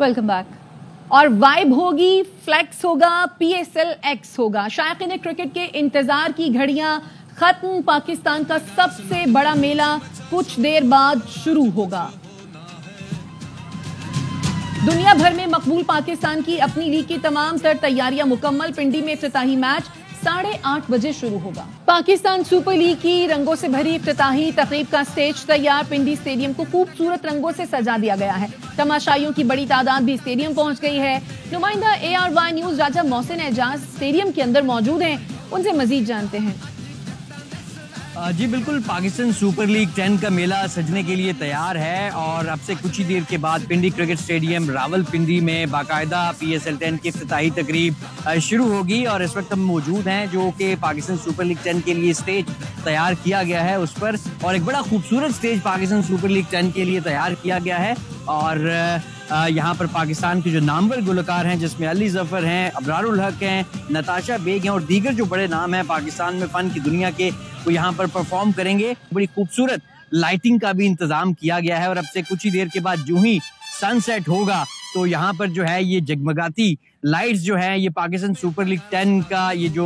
Welcome back. और vibe होगी, flex होगा, PSL X होगा। शायकीन क्रिकेट के इंतजार की घड़ियां खत्म। पाकिस्तान का सबसे बड़ा मेला कुछ देर बाद शुरू होगा। दुनिया भर में मकबूल पाकिस्तान की अपनी लीग की तमाम तर तैयारियां मुकम्मल। पिंडी में इफ्तिताही मैच 8:30 बजे शुरू होगा। पाकिस्तान सुपर लीग की रंगों से भरी इफ्तिताही तकरीब का स्टेज तैयार। पिंडी स्टेडियम को खूबसूरत रंगों से सजा दिया गया है। तमाशाइयों की बड़ी तादाद भी स्टेडियम पहुंच गई है। नुमाइंदा ARY न्यूज राजा मोहसिन एजाज स्टेडियम के अंदर मौजूद हैं, उनसे मजीद जानते हैं। जी बिल्कुल, पाकिस्तान सुपर लीग 10 का मेला सजने के लिए तैयार है और अब से कुछ ही देर के बाद पिंडी क्रिकेट स्टेडियम रावलपिंडी में बाकायदा PSL 10 की इफ्तिताही तकरीब शुरू होगी। और इस वक्त हम मौजूद हैं जो कि पाकिस्तान सुपर लीग 10 के लिए स्टेज तैयार किया गया है उस पर, और एक बड़ा खूबसूरत स्टेज पाकिस्तान सुपर लीग 10 के लिए तैयार किया गया है। और यहाँ पर पाकिस्तान के जो नामवर गुलकार हैं जिसमें अली जफर हैं, अबरारुल हक हैं, नताशा बेग हैं और दीगर जो बड़े नाम हैं पाकिस्तान में फ़न की दुनिया के, वो यहाँ पर परफॉर्म करेंगे। बड़ी खूबसूरत लाइटिंग का भी इंतजाम किया गया है और अब से कुछ ही देर के बाद जो ही सनसेट होगा तो यहाँ पर जो है ये जगमगाती लाइट्स जो है ये पाकिस्तान सुपर लीग 10 का ये जो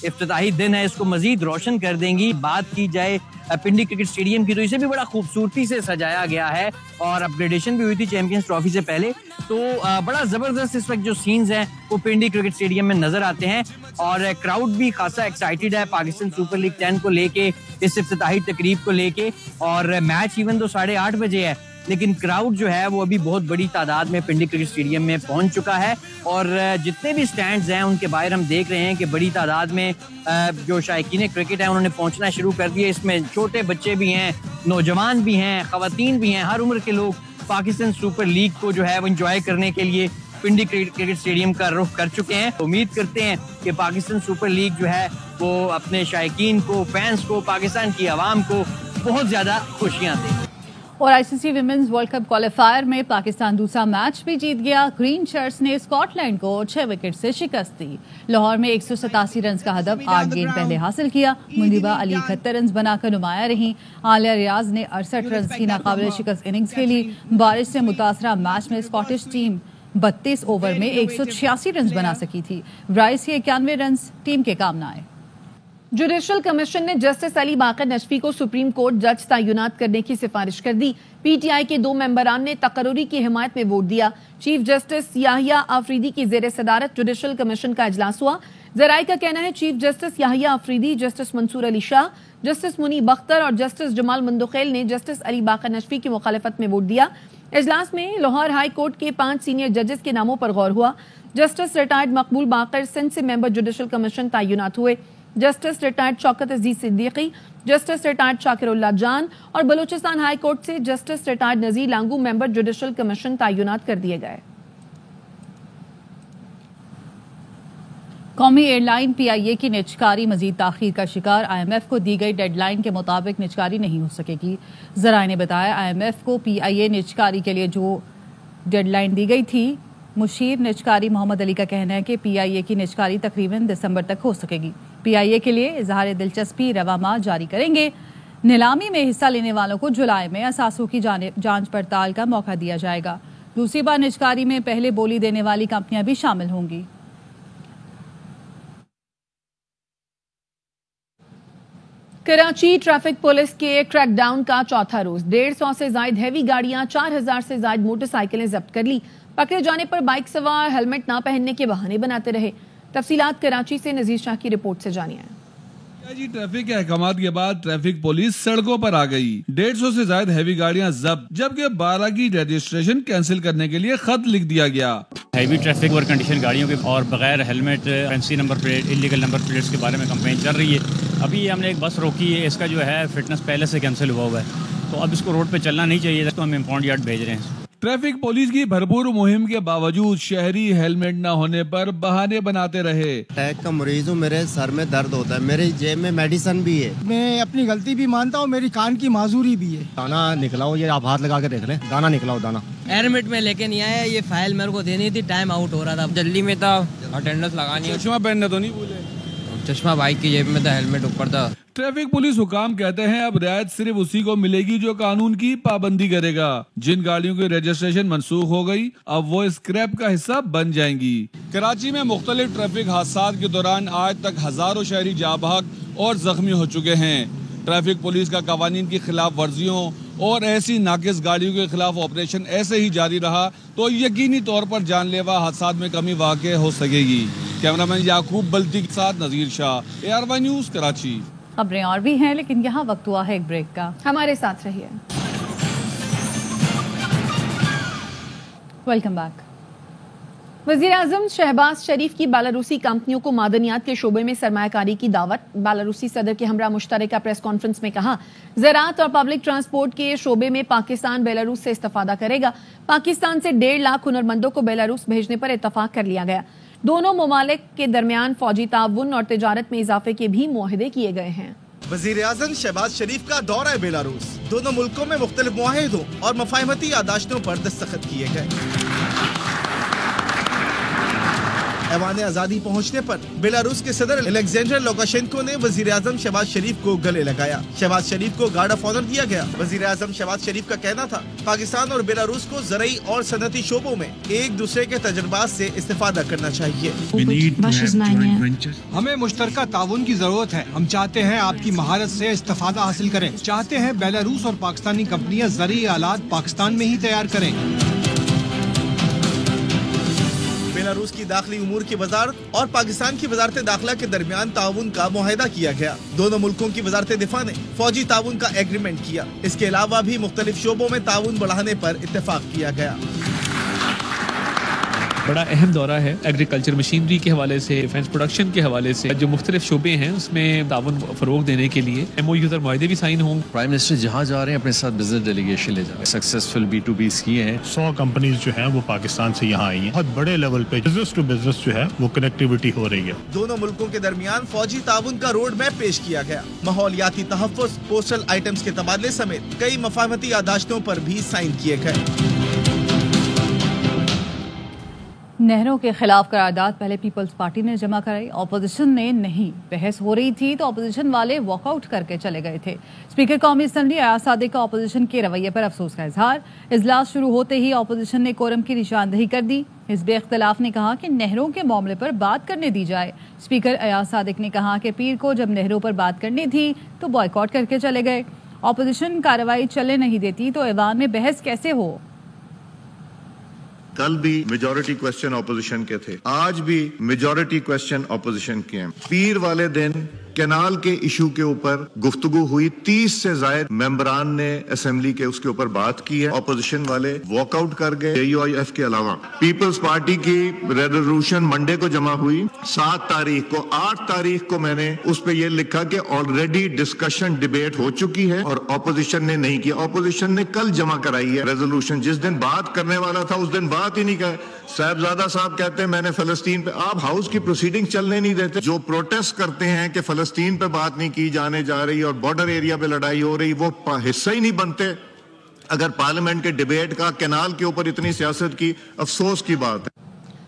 इफ्तिताही दिन है इसको मजीद रोशन कर देंगी। बात की जाए पिंडी क्रिकेट स्टेडियम की तो इसे भी बड़ा खूबसूरती से सजाया गया है और अपग्रेडेशन भी हुई थी चैंपियंस ट्रॉफी से पहले। तो बड़ा जबरदस्त इस वक्त जो सीन्स हैं वो पिंडी क्रिकेट स्टेडियम में नजर आते हैं और क्राउड भी खासा एक्साइटेड है पाकिस्तान सुपर लीग 10 को लेके, इस इफ्तिताही तकरीब को लेके। और मैच इवन तो 8:30 बजे है लेकिन क्राउड जो है वो अभी बहुत बड़ी तादाद में पिंडी क्रिकेट स्टेडियम में पहुंच चुका है और जितने भी स्टैंड्स हैं उनके बाहर हम देख रहे हैं कि बड़ी तादाद में जो शायकीन क्रिकेट है उन्होंने पहुंचना शुरू कर दिया। इसमें छोटे बच्चे भी हैं, नौजवान भी हैं, खवातीन भी हैं, हर उम्र के लोग पाकिस्तान सुपर लीग को जो है वो इंजॉय करने के लिए पिंडी क्रिकेट स्टेडियम का रुख कर चुके हैं। उम्मीद करते हैं कि पाकिस्तान सुपर लीग जो है वो अपने शायकीन को, फैंस को, पाकिस्तान की आवाम को बहुत ज्यादा खुशियां दे। और ICC women's world cup qualifier में पाकिस्तान दूसरा मैच भी जीत गया। ग्रीन शर्ट्स ने स्कॉटलैंड को 6 विकेट से शिकस्त दी। लाहौर में 187 रन का हदफ 8 गेंद पहले हासिल किया। मुंदिबा अली 71 रन बनाकर नुमाया रही। आलिया रियाज ने 68 रन की नाकाबिल शिकस्त इनिंग्स खेली। बारिश से मुतासरा मैच में स्कॉटिश टीम 32 ओवर में 186 रन बना सकी थी। राइस के 91 रन टीम के काम न आए। जुडिशल कमीशन ने जस्टिस अली बाकर नजफी को सुप्रीम कोर्ट जज तैनात करने की सिफारिश कर दी। PTI के 2 मेंबरान ने तकर्री की हिमायत में वोट दिया। चीफ जस्टिस याहिया आफरीदी की जेर सदारत जुडिशल कमीशन का इजलास हुआ। जराये का कहना है chief justice Yahya Afridi, justice Mansoor Ali Shah, justice Munib Akhtar और जस्टिस जमाल मंदोखेल ने जस्टिस अली बाकर नजफी की मुखालफत में वोट दिया। इजलास में लाहौर हाई कोर्ट के 5 सीनियर जजेस के नामों पर गौर हुआ। जस्टिस रिटायर्ड मकबूल बाकर सिंध से मेंबर जुडिशल कमीशन तैनात हुए। जस्टिस रिटायर्ड शौकत अजीज सिद्दीकी, जस्टिस रिटायर्ड शाकिरुल्लाह जान और बलूचिस्तान हाई कोर्ट से जस्टिस रिटायर्ड नजीर लांगू मेंबर जुडिशल कमीशन तैनात कर दिए गए। कौमी एयरलाइन PIA की निजकारी मजीद ताखीर का शिकार। IMF को दी गई डेडलाइन के मुताबिक निजकारी नहीं हो सकेगी। जराये ने बताया IMF को PIA निजकारी के लिए जो डेडलाइन दी गई थी, मुशीर निजकारी मोहम्मद अली का कहना है कि PIA की निजकारी तकरीबन दिसंबर तक हो सकेगी। PIA के लिए इजहार दिलचस्पी रवा माह जारी करेंगे। नीलामी में हिस्सा लेने वालों को जुलाई में असासों की जांच पड़ताल का मौका दिया जाएगा। दूसरी बार निजकारी में पहले बोली देने वाली कंपनियां भी शामिल होंगी। कराची ट्रैफिक पुलिस के क्रैकडाउन का चौथा रोज 150 से ज्यादा हैवी गाड़ियां, 4000 से ज्यादा मोटरसाइकिलें जब्त कर ली। पकड़े जाने पर बाइक सवार हेलमेट ना पहनने के बहाने बनाते रहे। तफसीलात कराची से नजीर शाह की रिपोर्ट से जानिए। जी ट्रैफिक के अहकामात के बाद ट्रैफिक पुलिस सड़कों पर आ गई। 150 से ज्यादा हैवी गाड़ियां जब्त, जबकि 12 की रजिस्ट्रेशन कैंसिल करने के लिए खत लिख दिया गया। हैवी ट्रैफिक ओवर कंडीशन गाड़ियों के और बगैर helmet, fancy number plate, illegal number plates के बारे में कंप्लेंट चल रही है। अभी हमने एक बस रोकी है, इसका जो है फिटनेस पहले से कैंसिल हुआ है, तो अब इसको रोड पे चलना नहीं चाहिए, तो हम इम्पाउंड यार्ड भेज रहे हैं। ट्रैफिक पुलिस की भरपूर मुहिम के बावजूद शहरी हेलमेट न होने पर बहाने बनाते रहे। अटैक का मरीज हूँ, मेरे सर में दर्द होता है, मेरी जेब में मेडिसिन भी है। मैं अपनी गलती भी मानता हूँ, मेरी कान की माजूरी भी है। दाना निकलाओ, ये आप हाथ लगा के देख लें, दाना निकलाओ दाना। हेलमेट में लेके नहीं आया, ये फाइल मेरे को देनी थी, टाइम आउट हो रहा था, जल्दी में था, अटेंडेंस लगानी है। चश्मा पहनना तो नहीं भूले? चश्मा बाइक की जेब में था, हेलमेट ऊपर था। ट्रैफिक पुलिस हुकाम कहते हैं अब रियायत सिर्फ उसी को मिलेगी जो कानून की पाबंदी करेगा। जिन गाड़ियों की रजिस्ट्रेशन मनसूख हो गई अब वो स्क्रैप का हिस्सा बन जाएंगी। कराची में मुख्तलिफ ट्रैफिक हादसात के दौरान आज तक हजारों शहरी जाँ बहक और जख्मी हो चुके हैं। ट्रैफिक पुलिस का कवानीन की खिलाफ वर्जियों और ऐसी नाकिस गाड़ियों के खिलाफ ऑपरेशन ऐसे ही जारी रहा तो यकीनी तौर पर जानलेवा हादसात में कमी वाक़ई हो सकेगी। कैमरामैन याकूब बल्ती के साथ नजीर शाह, ARY न्यूज़ कराची। खबरें और भी हैं लेकिन यहाँ वक्त हुआ है एक ब्रेक का, हमारे साथ रहिए। Welcome back. वज़ीर-ए-आज़म शहबाज शरीफ की बेलारूसी कंपनियों को मादनियात के शोबे में सरमायाकारी की दावत। बेलारूसी सदर के हमरा मुश्तरका प्रेस कॉन्फ्रेंस में कहा, ज़राअत और पब्लिक ट्रांसपोर्ट के शोबे में पाकिस्तान बेलारूस से इस्तिफादा करेगा। पाकिस्तान से 1.5 लाख हुनरमंदों को बेलारूस भेजने पर इत्तफाक कर लिया गया। दोनों ममालिक के दरमियान फौजी ताउन और तिजारत में इजाफे के भी मुआहदे किए गए हैं। वज़ीर-ए-आज़म शहबाज शरीफ का दौरा बेलारूस, दोनों मुल्कों में मुख्तलिफ मुआहदों और मफाहमती यादाश्तों पर दस्तखत किए गए। ऐवान आज़ादी पहुँचने पर बेलारूस के सदर अलेक्जेंडर लुकाशेंको ने वज़ीर-ए-आज़म शहबाज शरीफ को गले लगाया। शहबाज शरीफ को गार्ड ऑफ ऑनर दिया गया। वज़ीर-ए-आज़म शहबाज शरीफ का कहना था, पाकिस्तान और बेलारूस को ज़रई और सनती शोबों में एक दूसरे के तजुर्बात से इस्तेफादा करना चाहिए। हमें मुश्तरका ताउन की जरूरत है। हम चाहते हैं आपकी महारत से इस्तेफादा हासिल करें। चाहते हैं बेलारूस और पाकिस्तानी कंपनियां ज़रई आलात पाकिस्तान में ही तैयार करें। बेलारूस की दाखिली उमूर की वजारत और पाकिस्तान की वजारत दाखिला के दरमियान ताउन का मुआहदा किया गया। दोनों मुल्कों की वजारत दिफा ने फौजी ताउन का एग्रीमेंट किया। इसके अलावा भी मुख्तलिफ शोबों में ताउन बढ़ाने पर इत्तेफाक किया गया। बड़ा अहम दौरा है एग्रीकल्चर मशीनरी के हवाले से, डिफेंस प्रोडक्शन के हवाले से, जो मुख्तलिफ शोबे हैं उसमें ताउन फरोग देने के लिए MOU और मुआहदे भी साइन होंगे। प्राइम मिनिस्टर जहाँ जा रहे हैं अपने साथ बिजनेस डेलीगेशन ले जा रहे हैं। सक्सेसफुल B2Bs किए हैं। 100 कंपनीज जो हैं वो पाकिस्तान से यहाँ आई हैं। बहुत बड़े लेवल पे बिजनेस टू बिजनेस जो है वो कनेक्टिविटी हो रही है। दोनों मुल्कों के दरमियान फौजी ताउन का रोड मैप पेश किया गया। माहौलियाती तहफ़्फ़ुज़, पोस्टल आइटम्स के तबादले समेत कई मफाहमती यादाश्तों पर भी साइन किए गए। नहरों के खिलाफ करारदाद पहले पीपल्स पार्टी ने जमा कराई, ऑपोजिशन ने नहीं। बहस हो रही थी तो ऑपोजिशन वाले वॉकआउट करके चले गए थे। स्पीकर कौमी असम्बली अयाज सादिक का ऑपोजिशन के रवैये पर अफसोस का इजहार। इजलास शुरू होते ही ऑपोजिशन ने कोरम की निशानदही कर दी। हिज़्ब इख्तिलाफ ने कहा कि नहरों के मामले पर बात करने दी जाए। स्पीकर अयाज सादिक ने कहा कि पीर को जब नहरों पर बात करनी थी तो बॉयकॉट करके चले गए। ऑपोजिशन कार्रवाई चलने नहीं देती तो ऐवान में बहस कैसे हो। कल भी मेजॉरिटी क्वेश्चन ऑपोजिशन के थे, आज भी मेजॉरिटी क्वेश्चन ऑपोजिशन के हैं। पीर वाले दिन कैनाल के इशू के ऊपर गुफ्तगू हुई। 30 से ज्यादा मेंबरान ने असेंबली के उसके ऊपर बात की है। ऑपोजिशन वाले वॉकआउट कर गए। UIF के अलावा पीपल्स पार्टी की रेजोल्यूशन मंडे को जमा हुई। 7 तारीख को, 8 तारीख को मैंने उस पे ये लिखा कि ऑलरेडी डिस्कशन डिबेट हो चुकी है और ऑपोजिशन ने नहीं किया। ऑपोजिशन ने कल जमा कराई है रेजोल्यूशन। जिस दिन बात करने वाला था उस दिन बात ही नहीं कर। साहबजादा साहब कहते हैं मैंने फलस्तीन पे, आप हाउस की प्रोसीडिंग चलने नहीं देते। जो प्रोटेस्ट करते हैं कि फलस्तीन पे बात नहीं की जाने जा रही और बॉर्डर एरिया पे लड़ाई हो रही, वो हिस्सा ही नहीं बनते। अगर पार्लियामेंट के डिबेट का कैनाल के ऊपर इतनी सियासत की, अफसोस की बात है।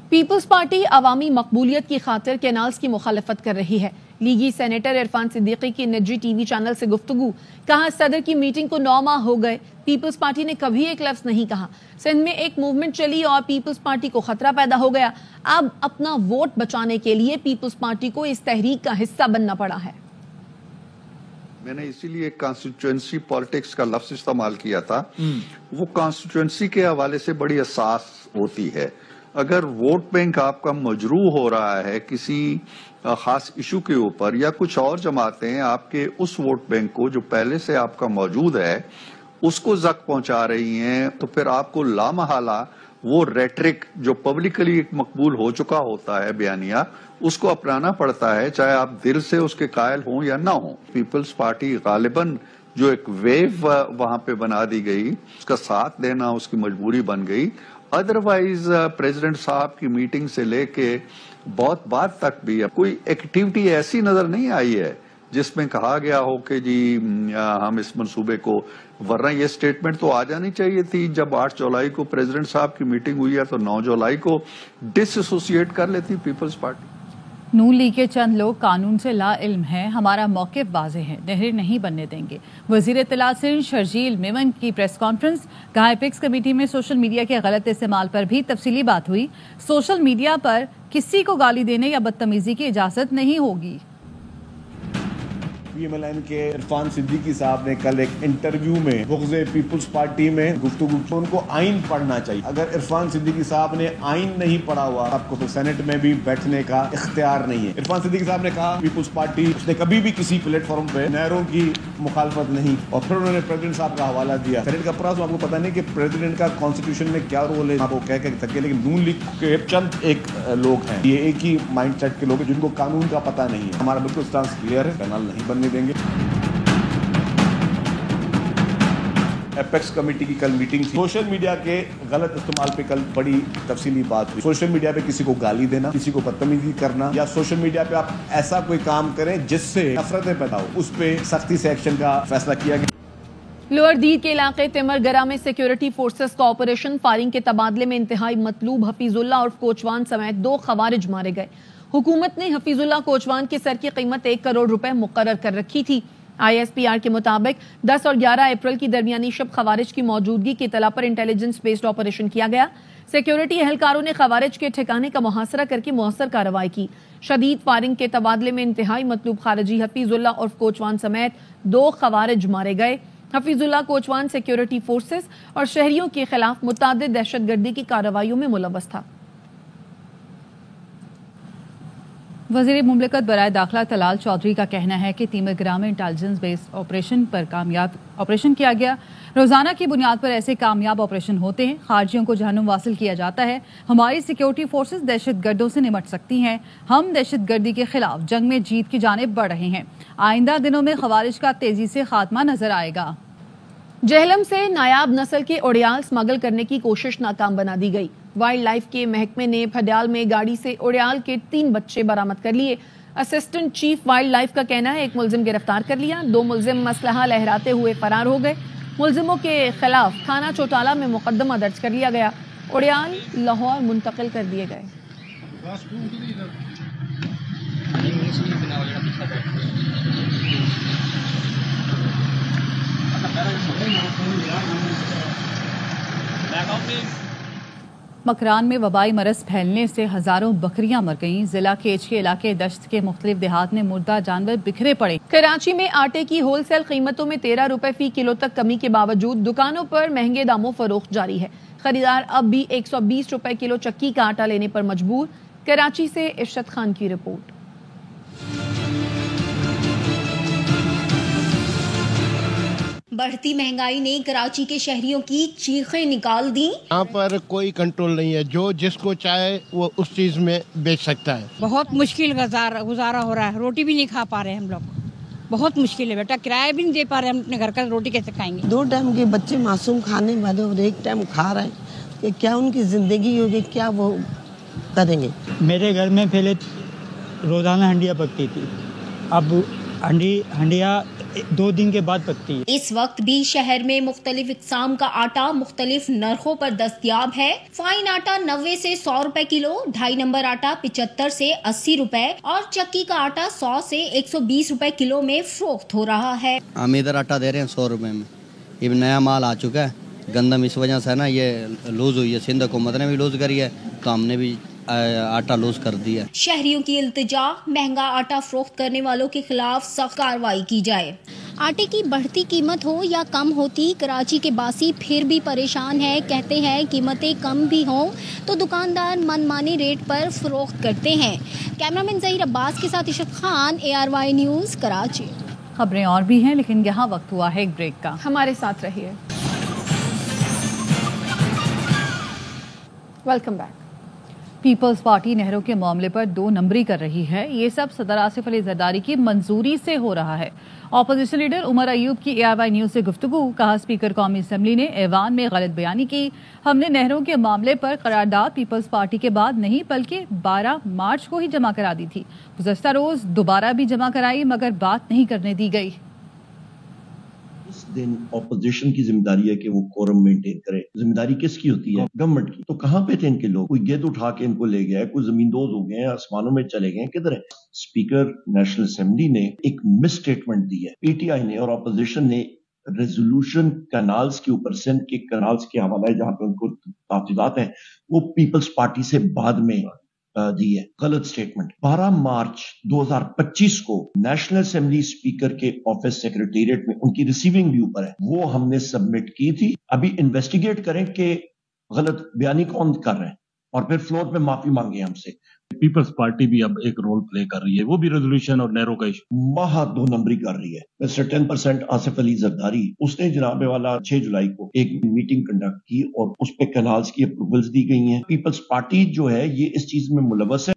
पीपल्स पार्टी अवामी मकबूलियत की खातिर कैनाल्स की मुखालफत कर रही है। लीगी सेनेटर इरफान सिद्दीकी की निजी TV चैनल से गुफ्तगू। कहा, सदर की मीटिंग को 9 माह हो गए, पीपल्स पार्टी ने कभी एक लफ्ज नहीं कहा। सिंध में एक मूवमेंट चली और पीपल्स पार्टी को खतरा पैदा हो गया। अब अपना वोट बचाने के लिए पीपल्स पार्टी को इस तहरीक का हिस्सा बनना पड़ा है। मैंने इसीलिए कॉन्स्टिट्यूएंसी पॉलिटिक्स का लफ्ज इस्तेमाल किया था। वो कॉन्स्टिट्यूएंसी के हवाले से बड़ी हसास होती है। अगर वोट बैंक आपका मजरू हो रहा है किसी खास इशू के ऊपर, या कुछ और जमातें आपके उस वोट बैंक को जो पहले से आपका मौजूद है उसको जख्म पहुंचा रही हैं, तो फिर आपको लामहला वो रेटरिक जो पब्लिकली मकबूल हो चुका होता है बयानिया, उसको अपनाना पड़ता है, चाहे आप दिल से उसके कायल हों या ना हों। पीपल्स पार्टी गालिबन जो एक वेव वहां पे बना दी गई, उसका साथ देना उसकी मजबूरी बन गई। अदरवाइज प्रेसिडेंट साहब की मीटिंग से लेके बहुत बाद तक भी कोई एक्टिविटी ऐसी नजर नहीं आई है जिसमें कहा गया हो कि जी हम इस मंसूबे को, वरना ये स्टेटमेंट तो आ जानी चाहिए थी जब 8 जुलाई को प्रेसिडेंट साहब की मीटिंग हुई है, तो 9 जुलाई को डिसएसोसिएट कर लेती पीपल्स पार्टी। नून लीग के चंद लोग कानून से ला इल्म हैं, हमारा मौक़िफ़ वाज़ेह है, नहरें नहीं बनने देंगे। वज़ीर इत्तलात सिंध शर्जील मेमन की प्रेस कॉन्फ्रेंस। कहा एपिक्स कमेटी में सोशल मीडिया के गलत इस्तेमाल पर भी तफसीली बात हुई। सोशल मीडिया पर किसी को गाली देने या बदतमीजी की इजाज़त नहीं होगी। PMLN के इरफान सिद्दीकी साहब ने कल एक इंटरव्यू में बुग़्ज़े पीपल्स पार्टी में गुफ्तगू की, उनको आइन पढ़ना चाहिए। अगर इरफान सिद्दीकी साहब ने आइन नहीं पढ़ा हुआ, आपको तो सेनेट में भी बैठने का इख्तियार नहीं है। इरफान सिद्दीकी साहब ने कहा पीपल्स पार्टी उसने कभी भी किसी प्लेटफॉर्म पे नहरों की मुखालफत नहीं, और फिर उन्होंने प्रेसिडेंट साहब का हवाला दिया। सेनेट का प्रास आपको पता नहीं कि प्रेसिडेंट का कॉन्स्टिट्यूशन में क्या रोल है, आपको कह के थके। लेकिन नून लीग के चंद एक लोग हैं, ये एक ही माइंड सेट के लोग हैं जिनको कानून का पता नहीं है। हमारा बिल्कुल स्टांस क्लियर है, कैनाल नहीं बनने देंगे। एपेक्स कमेटी की कल मीटिंग थी। सोशल मीडिया के गलत इस्तेमाल पे कल बड़ी तफसीली बात हुई। सोशल मीडिया पे किसी को गाली देना, किसी को बदतमीजी करना, या सोशल मीडिया पे आप ऐसा कोई काम करें जिससे नफरतें पैदा हो, उस पे सख्ती से एक्शन का फैसला किया गया। लोअर दीद के इलाके तिमरगरा में सिक्योरिटी फोर्सेस का ऑपरेशन फायरिंग के तबादले में इंतहाई मतलूब हफीजुल्लाह और कोचवान समेत 2 खवारिज मारे गए। हुकूमत ने हफीजुल्लाह कोचवान की सर की कीमत 1 करोड़ रुपए मुकर्रर कर रखी थी। ISPR के मुताबिक 10 और 11 अप्रैल की दरमियानी शब खवारिज की मौजूदगी की इतला पर इंटेलिजेंस बेस्ड ऑपरेशन किया गया। सिक्योरिटी एहलकारों ने खवारिज के ठिकाने का मुहासरा करके मौसर कार्रवाई की। शदीद फायरिंग के तबादले में इंतहाई मतलूब खारिजी हफीजुल्लाह और कोचवान समेत 2 खवारिज मारे गए। हफीजुल्लाह कोचवान सिक्योरिटी फोर्सेस और शहरियों के खिलाफ मुतादिद दहशतगर्दी की कार्रवाइयों में मुलव्वस था। वज़ीर मुमलिकत बराए दाखिला तलाल चौधरी का कहना है कि तिमरगरा में इंटेलिजेंस बेस्ड ऑपरेशन पर कामयाब ऑपरेशन किया गया। रोजाना की बुनियाद पर ऐसे कामयाब ऑपरेशन होते हैं, खारजियों को जहन्नुम वासिल किया जाता है। हमारी सिक्योरिटी फोर्सेस दहशत गर्दों से निपट सकती हैं। हम दहशत गर्दी के खिलाफ जंग में जीत की जानिब बढ़ रहे हैं। आइंदा दिनों में खवारिज का तेजी से खात्मा नजर आएगा। जहलम से नायाब नस्ल के उड़ियाल स्मगल करने की कोशिश नाकाम बना दी गई। वाइल्ड लाइफ के महकमे ने भडियाल में गाड़ी से उड़ियाल के 3 बच्चे बरामद कर लिए। असिस्टेंट चीफ वाइल्ड लाइफ का कहना है 1 मुलजिम गिरफ्तार कर लिया। 2 मुलजिम मसलहा लहराते हुए फरार हो गए। मुलजिमों के खिलाफ थाना चौटाला में मुकदमा दर्ज कर लिया गया। उड़ियाल लाहौर मुंतकिल कर दिए गए। मकरान में वबाई मरज फैलने से हजारों बकरियां मर गईं। जिला केच के इलाके दश्त के मुख्तलिफ देहात में मुर्दा जानवर बिखरे पड़े। कराची में आटे की होलसेल कीमतों में 13 रुपए फी किलो तक कमी के बावजूद दुकानों पर महंगे दामों फरोख्त जारी है। खरीदार अब भी 120 रुपए किलो चक्की का आटा लेने पर मजबूर। कराची से इरशद खान की रिपोर्ट। बढ़ती महंगाई ने कराची के शहरियों की चीखें निकाल दी। यहाँ पर कोई कंट्रोल नहीं है, जो जिसको चाहे वो उस चीज में बेच सकता है। बहुत मुश्किल गुजारा हो रहा है, रोटी भी नहीं खा पा रहे हम लोग। बहुत मुश्किल है बेटा, किराया भी नहीं दे पा रहे हम अपने घर का, रोटी कैसे खाएंगे। 2 टाइम के बच्चे मासूम खाने वाले और 1 टाइम खा रहे हैं, कि क्या उनकी जिंदगी होगी, क्या वो करेंगे। मेरे घर में पहले रोजाना हंडिया पकती थी, अब हंडिया 2 दिन के बाद पकती है। इस वक्त भी शहर में मुख्तलिफ इकसाम का आटा मुख्तलिफ नरखों पर दस्तयाब है। फाइन आटा 90 से 100 रुपए किलो, 2.5 नंबर आटा 75 से 80 रुपए और चक्की का आटा 100 से 120 रुपए किलो में फरोख्त हो रहा है। हम इधर आटा दे रहे हैं 100 रुपए में। ये नया माल आ चुका है, गंदम इस वजह से ना ये लूज हुई है। सिंध हुकूमत ने भी लूज करी है, तो हमने भी आटा लूज कर दिया। शहरियों की इल्तिजा, महंगा आटा फरोख्त करने वालों के खिलाफ सख्त कार्रवाई की जाए। आटे की बढ़ती कीमत हो या कम होती, कराची के बासी फिर भी परेशान है। कहते हैं कीमतें कम भी हों तो दुकानदार मनमानी रेट पर फरोख्त करते हैं। कैमरामैन ज़हीर अब्बास के साथ इशरत खान, ARY न्यूज़, कराची। खबरें और भी हैं, लेकिन यहाँ वक्त हुआ है एक ब्रेक का। हमारे साथ रहिए। Welcome back. पीपल्स पार्टी नहरों के मामले पर 2 नंबरी कर रही है। ये सब सदर आसिफ अली जरदारी की मंजूरी से हो रहा है। अपोजिशन लीडर उमर अयूब की ARY न्यूज़ से गुफ्तगू। कहा स्पीकर कौमी असम्बली ने ऐवान में गलत बयानी की। हमने नहरों के मामले पर करारदाद पीपल्स पार्टी के बाद नहीं बल्कि 12 मार्च को ही जमा करा दी थी। गुज़श्ता रोज दोबारा भी जमा कराई, मगर बात नहीं करने दी गई। इस दिन अपोजिशन की जिम्मेदारी है कि वो कोरम मेंटेन करे। जिम्मेदारी किसकी होती है? गवर्नमेंट की। तो कहाँ पे थे इनके लोग? कोई गेद उठा के इनको ले गया है, कोई जमींदोज हो गए हैं, आसमानों में चले गए हैं, किधर है? स्पीकर नेशनल असेंबली ने एक मिस स्टेटमेंट दी है। पीटीआई ने और अपोजिशन ने रेजोल्यूशन कैनाल्स के ऊपर, सिंध के कैनाल्स के हवाले जहां पे उनको ताफीलात हैं, वो पीपल्स पार्टी से बाद में दी है। गलत स्टेटमेंट। 12 मार्च 2025 को नेशनल असेंबली स्पीकर के ऑफिस सेक्रेटेरिएट में उनकी रिसीविंग भी ऊपर है, वो हमने सबमिट की थी। अभी इन्वेस्टिगेट करें कि गलत बयानी कौन कर रहे हैं और फिर फ्लोर पे माफी मांगे हमसे। पीपल्स पार्टी भी अब एक रोल प्ले कर रही है, वो भी रेजोल्यूशन और नेहरू का इशू महा 2 नंबरी कर रही है। मिस्टर 10% आसिफ अली जरदारी, उसने जनाब वाला 6 जुलाई को एक मीटिंग कंडक्ट की और उस पे कैनाल्स की अप्रूवल्स दी गई हैं। पीपल्स पार्टी जो है ये इस चीज में मुलव्वस है।